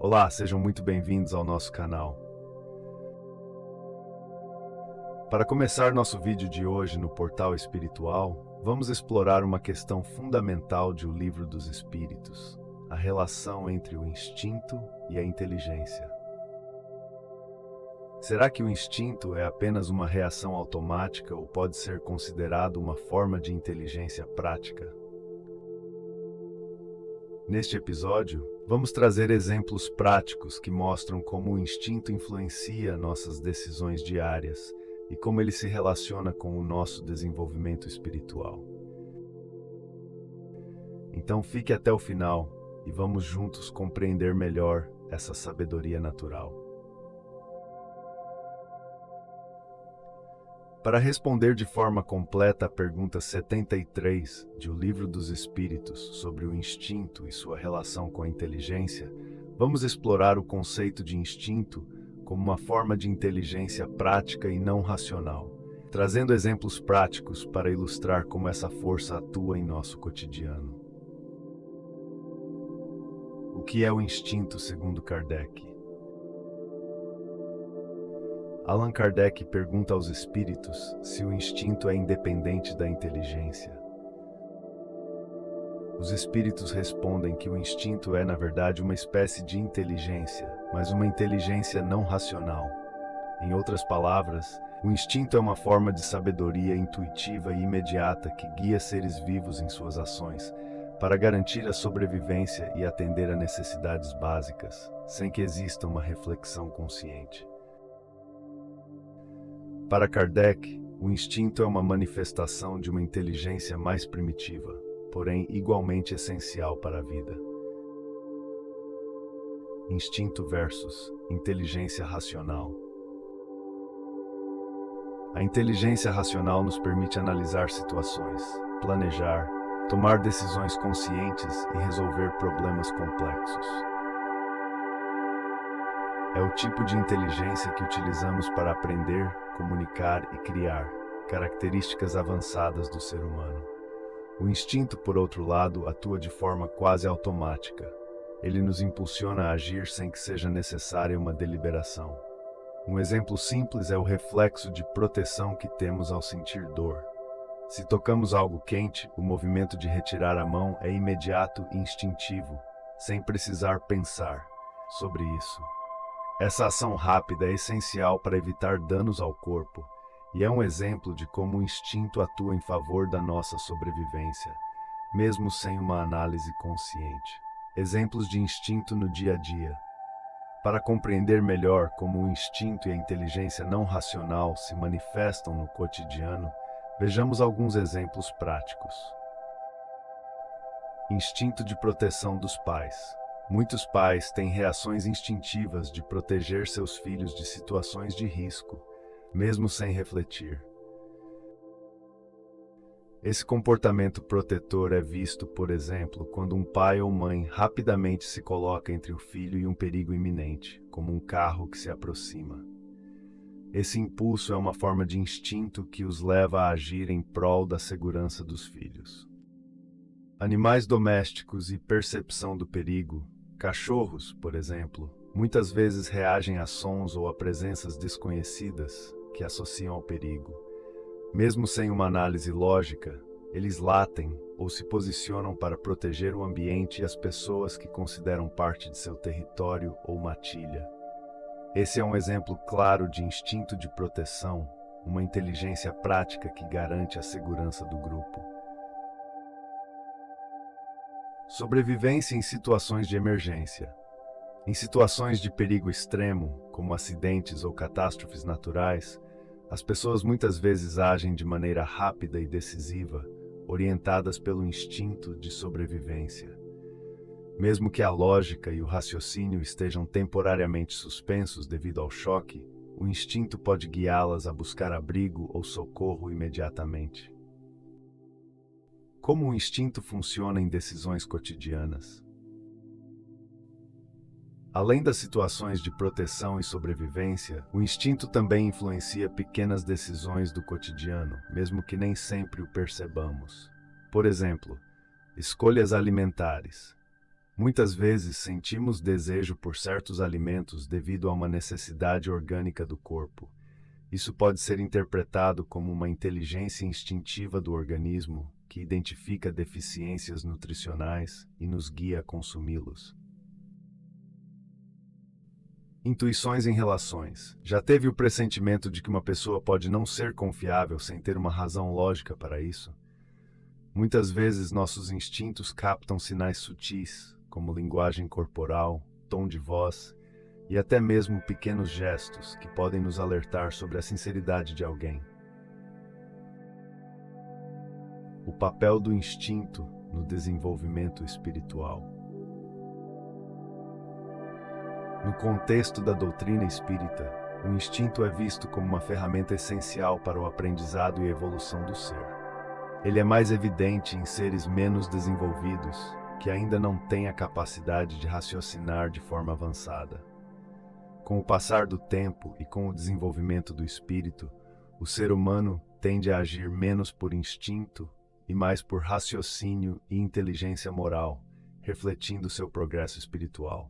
Olá, sejam muito bem-vindos ao nosso canal. Para começar nosso vídeo de hoje no Portal Espiritual, vamos explorar uma questão fundamental de O Livro dos Espíritos, a relação entre o instinto e a inteligência. Será que o instinto é apenas uma reação automática ou pode ser considerado uma forma de inteligência prática? Neste episódio, vamos trazer exemplos práticos que mostram como o instinto influencia nossas decisões diárias e como ele se relaciona com o nosso desenvolvimento espiritual. Então fique até o final e vamos juntos compreender melhor essa sabedoria natural. Para responder de forma completa a pergunta 73 de O Livro dos Espíritos sobre o instinto e sua relação com a inteligência, vamos explorar o conceito de instinto como uma forma de inteligência prática e não racional, trazendo exemplos práticos para ilustrar como essa força atua em nosso cotidiano. O que é o instinto segundo Kardec? Allan Kardec pergunta aos espíritos se o instinto é independente da inteligência. Os espíritos respondem que o instinto é, na verdade, uma espécie de inteligência, mas uma inteligência não racional. Em outras palavras, o instinto é uma forma de sabedoria intuitiva e imediata que guia seres vivos em suas ações, para garantir a sobrevivência e atender a necessidades básicas, sem que exista uma reflexão consciente. Para Kardec, o instinto é uma manifestação de uma inteligência mais primitiva, porém igualmente essencial para a vida. Instinto versus inteligência racional. A inteligência racional nos permite analisar situações, planejar, tomar decisões conscientes e resolver problemas complexos. É o tipo de inteligência que utilizamos para aprender, comunicar e criar, características avançadas do ser humano. O instinto, por outro lado, atua de forma quase automática. Ele nos impulsiona a agir sem que seja necessária uma deliberação. Um exemplo simples é o reflexo de proteção que temos ao sentir dor. Se tocamos algo quente, o movimento de retirar a mão é imediato e instintivo, sem precisar pensar sobre isso. Essa ação rápida é essencial para evitar danos ao corpo e é um exemplo de como o instinto atua em favor da nossa sobrevivência, mesmo sem uma análise consciente. Exemplos de instinto no dia a dia. Para compreender melhor como o instinto e a inteligência não racional se manifestam no cotidiano, vejamos alguns exemplos práticos. Instinto de proteção dos pais. Muitos pais têm reações instintivas de proteger seus filhos de situações de risco, mesmo sem refletir. Esse comportamento protetor é visto, por exemplo, quando um pai ou mãe rapidamente se coloca entre o filho e um perigo iminente, como um carro que se aproxima. Esse impulso é uma forma de instinto que os leva a agir em prol da segurança dos filhos. Animais domésticos e percepção do perigo. Cachorros, por exemplo, muitas vezes reagem a sons ou a presenças desconhecidas que associam ao perigo. Mesmo sem uma análise lógica, eles latem ou se posicionam para proteger o ambiente e as pessoas que consideram parte de seu território ou matilha. Esse é um exemplo claro de instinto de proteção, uma inteligência prática que garante a segurança do grupo. Sobrevivência em situações de emergência. Em situações de perigo extremo, como acidentes ou catástrofes naturais, as pessoas muitas vezes agem de maneira rápida e decisiva, orientadas pelo instinto de sobrevivência. Mesmo que a lógica e o raciocínio estejam temporariamente suspensos devido ao choque, o instinto pode guiá-las a buscar abrigo ou socorro imediatamente. Como o instinto funciona em decisões cotidianas? Além das situações de proteção e sobrevivência, o instinto também influencia pequenas decisões do cotidiano, mesmo que nem sempre o percebamos. Por exemplo, escolhas alimentares. Muitas vezes sentimos desejo por certos alimentos devido a uma necessidade orgânica do corpo. Isso pode ser interpretado como uma inteligência instintiva do organismo que identifica deficiências nutricionais e nos guia a consumi-los. Intuições em relações. Já teve o pressentimento de que uma pessoa pode não ser confiável sem ter uma razão lógica para isso? Muitas vezes nossos instintos captam sinais sutis, como linguagem corporal, tom de voz e até mesmo pequenos gestos que podem nos alertar sobre a sinceridade de alguém. O papel do instinto no desenvolvimento espiritual. No contexto da doutrina espírita, o instinto é visto como uma ferramenta essencial para o aprendizado e evolução do ser. Ele é mais evidente em seres menos desenvolvidos, que ainda não têm a capacidade de raciocinar de forma avançada. Com o passar do tempo e com o desenvolvimento do espírito, o ser humano tende a agir menos por instinto e mais por raciocínio e inteligência moral, refletindo seu progresso espiritual.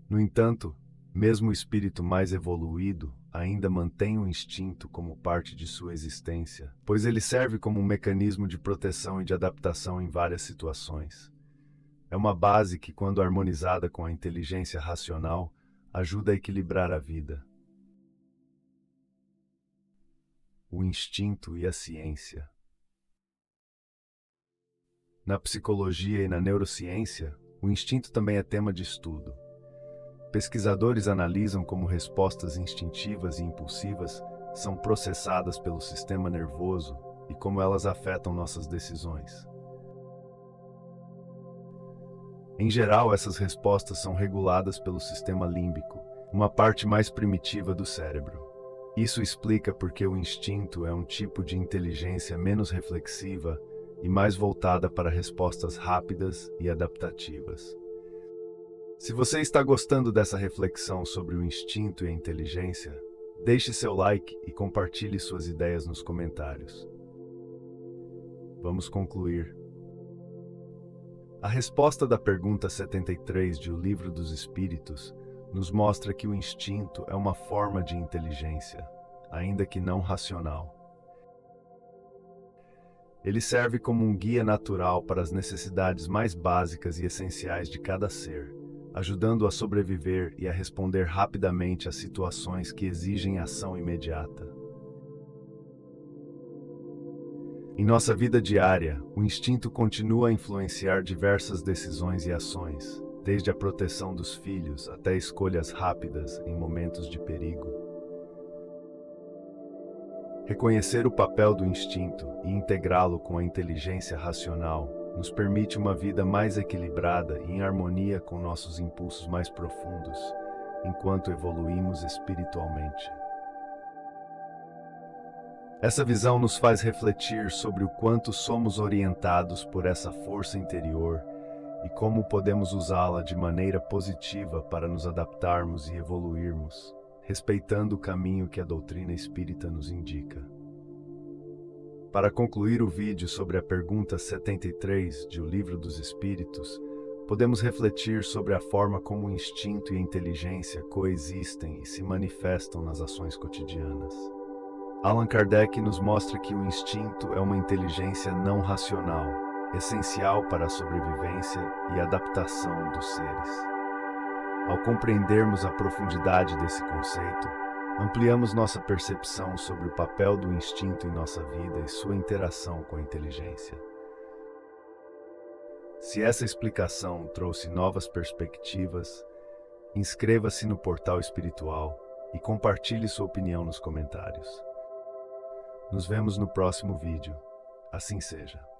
No entanto, mesmo o espírito mais evoluído ainda mantém o instinto como parte de sua existência, pois ele serve como um mecanismo de proteção e de adaptação em várias situações. É uma base que, quando harmonizada com a inteligência racional, ajuda a equilibrar a vida. O instinto e a ciência. Na psicologia e na neurociência, o instinto também é tema de estudo. Pesquisadores analisam como respostas instintivas e impulsivas são processadas pelo sistema nervoso e como elas afetam nossas decisões. Em geral, essas respostas são reguladas pelo sistema límbico, uma parte mais primitiva do cérebro. Isso explica por que o instinto é um tipo de inteligência menos reflexiva e mais voltada para respostas rápidas e adaptativas. Se você está gostando dessa reflexão sobre o instinto e a inteligência, deixe seu like e compartilhe suas ideias nos comentários. Vamos concluir. A resposta da pergunta 73 de O Livro dos Espíritos nos mostra que o instinto é uma forma de inteligência, ainda que não racional. Ele serve como um guia natural para as necessidades mais básicas e essenciais de cada ser, ajudando-o a sobreviver e a responder rapidamente a situações que exigem ação imediata. Em nossa vida diária, o instinto continua a influenciar diversas decisões e ações, desde a proteção dos filhos até escolhas rápidas em momentos de perigo. Reconhecer o papel do instinto e integrá-lo com a inteligência racional nos permite uma vida mais equilibrada e em harmonia com nossos impulsos mais profundos, enquanto evoluímos espiritualmente. Essa visão nos faz refletir sobre o quanto somos orientados por essa força interior e como podemos usá-la de maneira positiva para nos adaptarmos e evoluirmos, respeitando o caminho que a doutrina espírita nos indica. Para concluir o vídeo sobre a pergunta 73 de O Livro dos Espíritos, podemos refletir sobre a forma como o instinto e a inteligência coexistem e se manifestam nas ações cotidianas. Allan Kardec nos mostra que o instinto é uma inteligência não racional, essencial para a sobrevivência e adaptação dos seres. Ao compreendermos a profundidade desse conceito, ampliamos nossa percepção sobre o papel do instinto em nossa vida e sua interação com a inteligência. Se essa explicação trouxe novas perspectivas, inscreva-se no Portal Espiritual e compartilhe sua opinião nos comentários. Nos vemos no próximo vídeo. Assim seja.